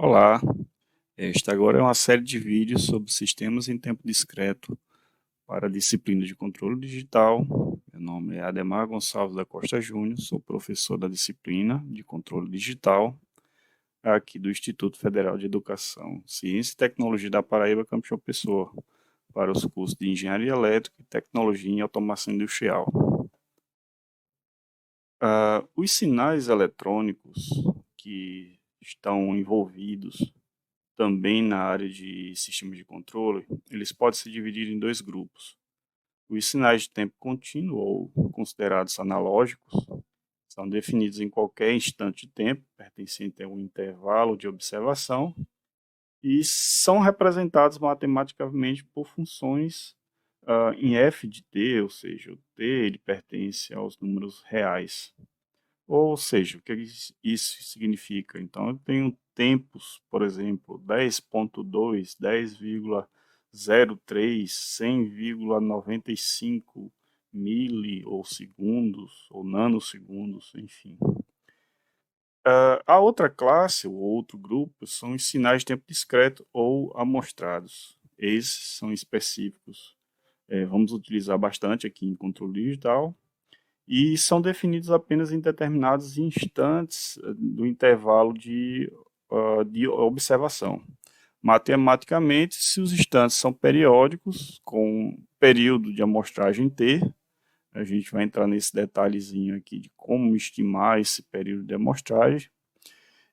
Olá, esta agora é uma série de vídeos sobre sistemas em tempo discreto para a disciplina de controle digital. Meu nome é Ademar Gonçalves da Costa Júnior, sou professor da disciplina de controle digital aqui do Instituto Federal de Educação, Ciência e Tecnologia da Paraíba, Campus João Pessoa, para os cursos de Engenharia Elétrica e Tecnologia em Automação Industrial. Os sinais eletrônicos que estão envolvidos também na área de sistemas de controle, eles podem se dividir em dois grupos. Os sinais de tempo contínuo, ou considerados analógicos, são definidos em qualquer instante de tempo, pertencente a um intervalo de observação, e são representados matematicamente por funções em f de t, ou seja, o t ele pertence aos números reais. Ou seja, o que isso significa? Então, eu tenho tempos, por exemplo, 10.2, 10,03, 100,95 mili ou segundos ou nanosegundos, enfim. A outra classe, o outro grupo, são os sinais de tempo discreto ou amostrados. Esses são específicos. Vamos utilizar bastante aqui em controle digital, e são definidos apenas em determinados instantes do intervalo de observação. Matematicamente, se os instantes são periódicos, com período de amostragem T, a gente vai entrar nesse detalhezinho aqui de como estimar esse período de amostragem.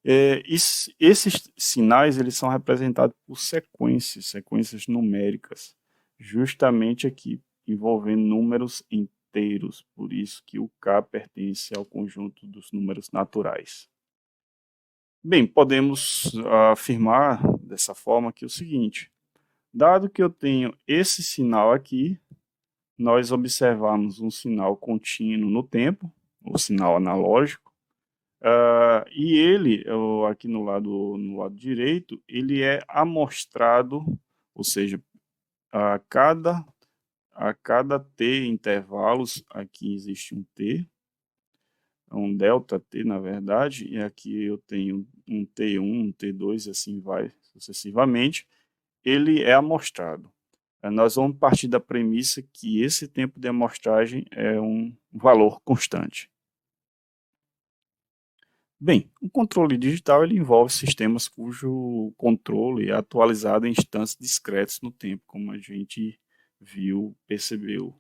Esses sinais eles são representados por sequências numéricas, justamente aqui envolvendo números inteiros, por isso que o K pertence ao conjunto dos números naturais. Bem, podemos afirmar dessa forma que é o seguinte: dado que eu tenho esse sinal aqui, nós observamos um sinal contínuo no tempo, o sinal analógico. E ele, aqui no lado direito, ele é amostrado, ou seja, a cada t intervalos, aqui existe um t, um delta t na verdade, e aqui eu tenho um t1, um t2 e assim vai sucessivamente, ele é amostrado. Nós vamos partir da premissa que esse tempo de amostragem é um valor constante. Bem, o controle digital ele envolve sistemas cujo controle é atualizado em instantes discretos no tempo, como a gente viu, percebeu.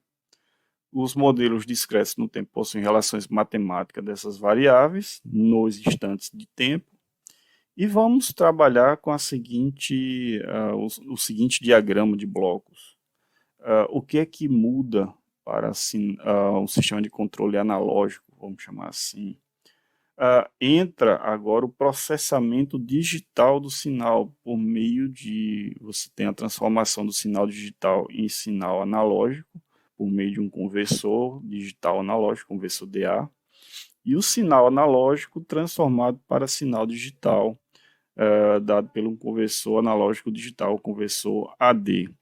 Os modelos discretos no tempo possuem relações matemáticas dessas variáveis nos instantes de tempo, e vamos trabalhar com o seguinte diagrama de blocos. O que é que muda para um sistema de controle analógico, vamos chamar assim? Entra agora o processamento digital do sinal por meio de... Você tem a transformação do sinal digital em sinal analógico por meio de um conversor digital analógico, conversor DA, e o sinal analógico transformado para sinal digital, dado pelo conversor analógico digital, conversor AD.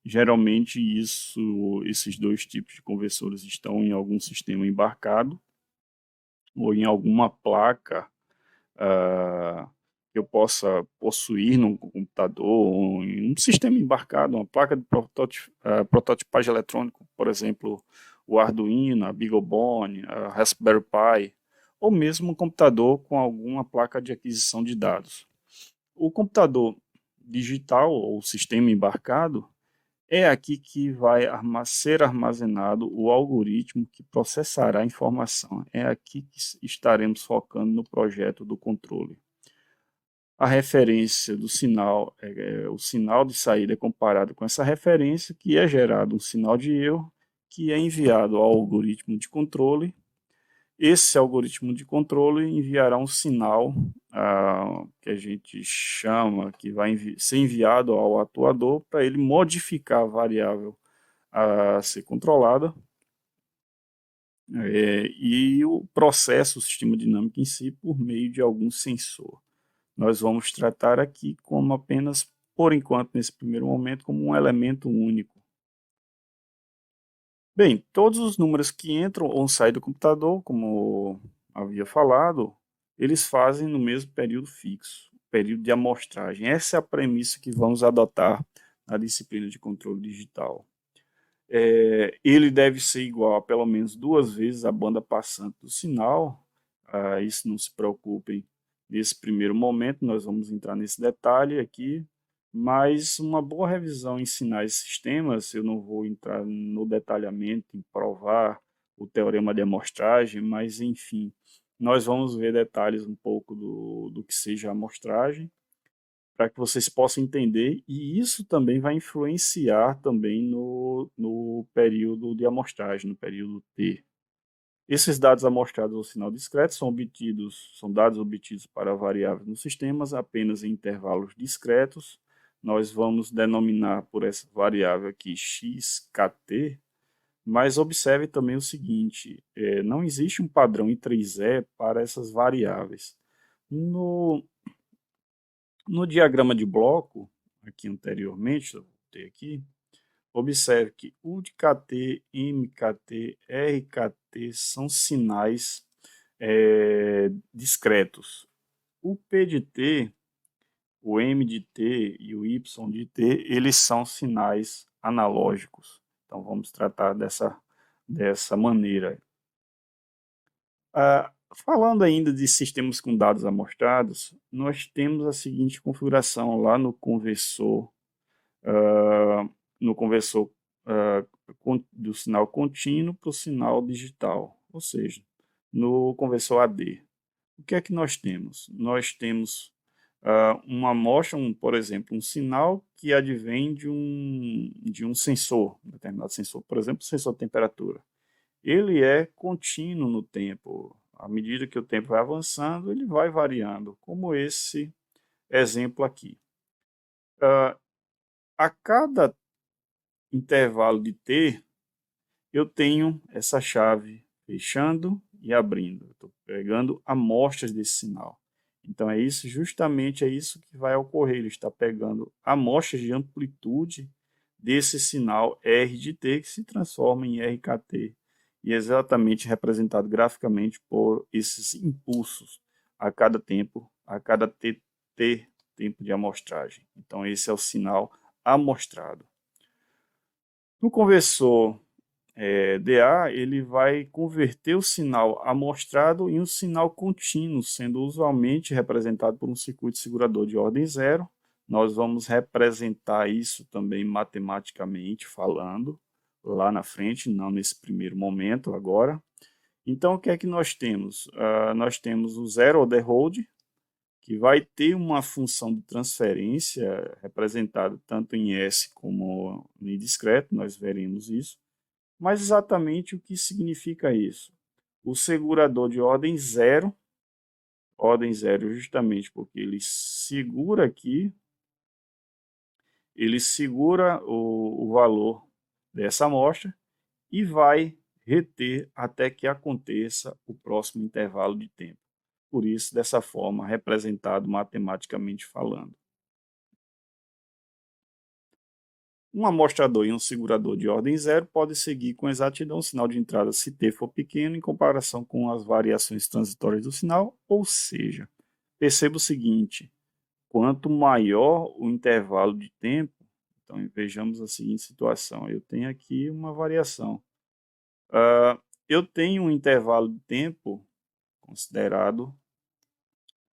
Geralmente esses dois tipos de conversores estão em algum sistema embarcado ou em alguma placa que eu possa possuir num computador, ou em um sistema embarcado, uma placa de prototipagem eletrônico, por exemplo, o Arduino, a BeagleBone, a Raspberry Pi, ou mesmo um computador com alguma placa de aquisição de dados. O computador digital, ou sistema embarcado, é aqui que vai ser armazenado o algoritmo que processará a informação. É aqui que estaremos focando no projeto do controle. A referência do sinal, o sinal de saída é comparado com essa referência, que é gerado um sinal de erro, que é enviado ao algoritmo de controle. Esse algoritmo de controle enviará um sinal que a gente chama, que vai ser enviado ao atuador para ele modificar a variável a ser controlada, e o processo, o sistema dinâmico em si, por meio de algum sensor. Nós vamos tratar aqui como apenas, por enquanto, nesse primeiro momento, como um elemento único. Bem, todos os números que entram ou saem do computador, como havia falado, eles fazem no mesmo período fixo. período de amostragem. Essa é a premissa que vamos adotar na disciplina de controle digital. Ele deve ser igual a pelo menos 2 vezes a banda passante do sinal. Isso não se preocupem nesse primeiro momento, nós vamos entrar nesse detalhe aqui, mas uma boa revisão em sinais e sistemas, eu não vou entrar no detalhamento, em provar o teorema de amostragem, mas enfim, nós vamos ver detalhes um pouco do que seja a amostragem, para que vocês possam entender, e isso também vai influenciar também no período de amostragem, no período T. Esses dados amostrados ao sinal discreto são dados obtidos para variáveis nos sistemas apenas em intervalos discretos. Nós vamos denominar por essa variável aqui xkt, mas observe também o seguinte, não existe um padrão I3E para essas variáveis. No diagrama de bloco, aqui anteriormente, eu voltei aqui, observe que UDKT, MKT, RKT são sinais discretos. O P de T, o M de T e o Y de T, eles são sinais analógicos. Então vamos tratar dessa maneira. Falando ainda de sistemas com dados amostrados, nós temos a seguinte configuração lá no conversor, do sinal contínuo para o sinal digital, ou seja, no conversor AD. O que é que nós temos? Nós temos uma amostra, por exemplo, um sinal que advém de um sensor, um determinado sensor, por exemplo, o sensor de temperatura. Ele é contínuo no tempo. À medida que o tempo vai avançando, ele vai variando, como esse exemplo aqui. A cada intervalo de T, eu tenho essa chave fechando e abrindo. Estou pegando amostras desse sinal. Então, justamente é isso que vai ocorrer. Ele está pegando amostras de amplitude desse sinal R de T, que se transforma em RKT. E é exatamente representado graficamente por esses impulsos a cada tempo, a cada tempo de amostragem. Então, esse é o sinal amostrado. No conversor DA, ele vai converter o sinal amostrado em um sinal contínuo, sendo usualmente representado por um circuito segurador de ordem zero. Nós vamos representar isso também matematicamente falando, lá na frente, não nesse primeiro momento agora. Então, o que é que nós temos? Nós temos o zero order hold, que vai ter uma função de transferência representada tanto em S como em discreto, nós veremos isso. Mas exatamente o que significa isso? O segurador de ordem zero justamente porque ele segura aqui, ele segura o valor dessa amostra e vai reter até que aconteça o próximo intervalo de tempo. Por isso, dessa forma, representado matematicamente falando. Um amostrador e um segurador de ordem zero pode seguir com exatidão o sinal de entrada se t for pequeno em comparação com as variações transitórias do sinal, ou seja, perceba o seguinte, quanto maior o intervalo de tempo, então vejamos a seguinte situação, eu tenho aqui uma variação. Eu tenho um intervalo de tempo considerado,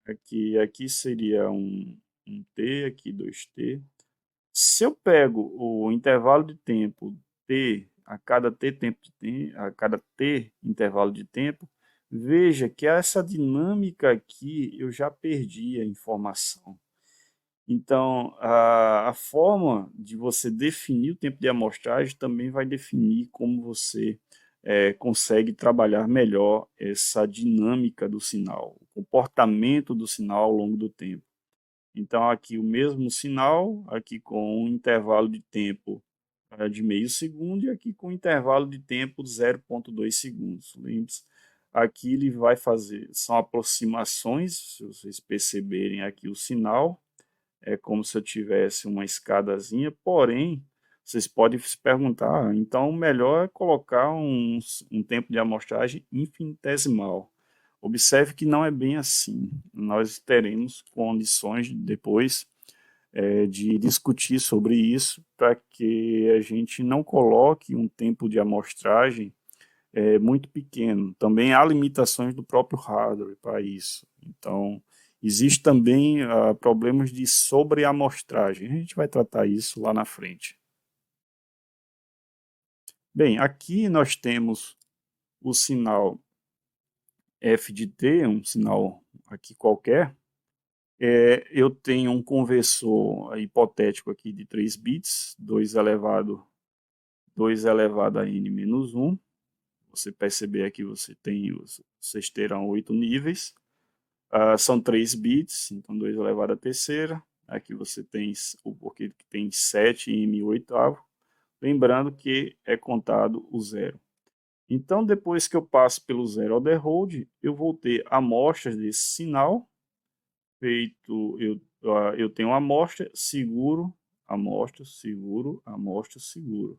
aqui seria um t, aqui 2t, se eu pego o intervalo de tempo t a cada t intervalo de tempo, veja que essa dinâmica aqui eu já perdi a informação. Então, a forma de você definir o tempo de amostragem também vai definir como você consegue trabalhar melhor essa dinâmica do sinal, o comportamento do sinal ao longo do tempo. Então, aqui o mesmo sinal, aqui com um intervalo de tempo de meio segundo e aqui com um intervalo de tempo de 0,2 segundos. Lembre-se, aqui ele vai fazer, são aproximações, se vocês perceberem aqui o sinal, é como se eu tivesse uma escadazinha, porém, vocês podem se perguntar, então o melhor é colocar um tempo de amostragem infinitesimal. Observe que não é bem assim. Nós teremos condições depois de discutir sobre isso para que a gente não coloque um tempo de amostragem muito pequeno. Também há limitações do próprio hardware para isso. Então, existe também problemas de sobreamostragem. A gente vai tratar isso lá na frente. Bem, aqui nós temos o sinal f de t, um sinal aqui qualquer. Eu tenho um conversor hipotético aqui de 3 bits, 2 elevado a n menos 1. Você perceber aqui, vocês terão 8 níveis. São 3 bits, então 2 elevado à terceira. Aqui você tem o porquê que tem 7 m oitavo. Lembrando que é contado o zero. Então, depois que eu passo pelo zero order hold, eu vou ter amostras desse sinal. Eu tenho uma amostra, seguro, amostra, seguro, amostra, seguro.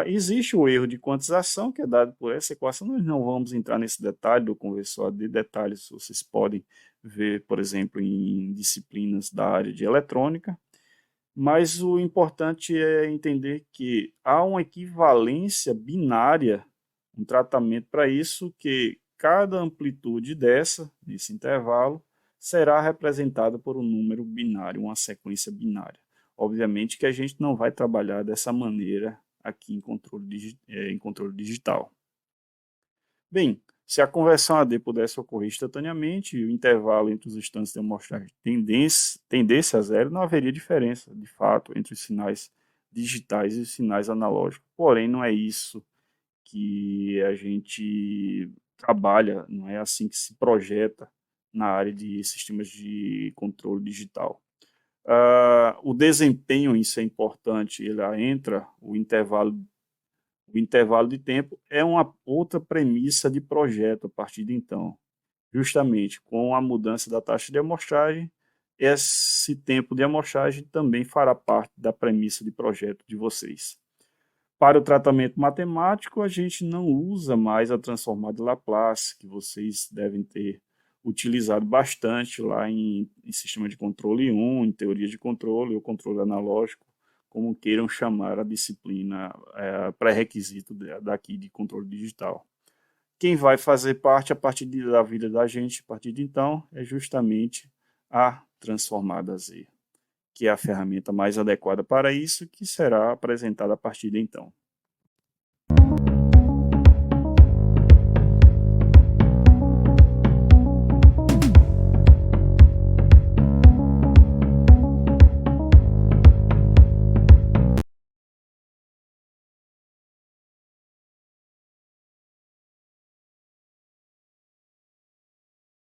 Existe o erro de quantização que é dado por essa equação. Nós não vamos entrar nesse detalhe do conversor de detalhes. Vocês podem ver, por exemplo, em disciplinas da área de eletrônica. Mas o importante é entender que há uma equivalência binária, um tratamento para isso, que cada amplitude nesse intervalo, será representada por um número binário, uma sequência binária. Obviamente que a gente não vai trabalhar dessa maneira aqui em controle digital. Bem, se a conversão AD pudesse ocorrer instantaneamente e o intervalo entre os instantes de amostragem tendesse a zero, não haveria diferença, de fato, entre os sinais digitais e os sinais analógicos. Porém, não é isso que a gente trabalha, não é assim que se projeta na área de sistemas de controle digital. O desempenho, isso é importante, ele entra o intervalo de tempo é uma outra premissa de projeto a partir de então. Justamente com a mudança da taxa de amostragem, esse tempo de amostragem também fará parte da premissa de projeto de vocês. Para o tratamento matemático, a gente não usa mais a transformada de Laplace, que vocês devem ter utilizado bastante lá em sistema de controle 1, em teoria de controle ou controle analógico, como queiram chamar a disciplina pré-requisito daqui de controle digital. Quem vai fazer parte a partir da vida da gente, a partir de então, é justamente a transformada Z, que é a ferramenta mais adequada para isso, que será apresentada a partir de então.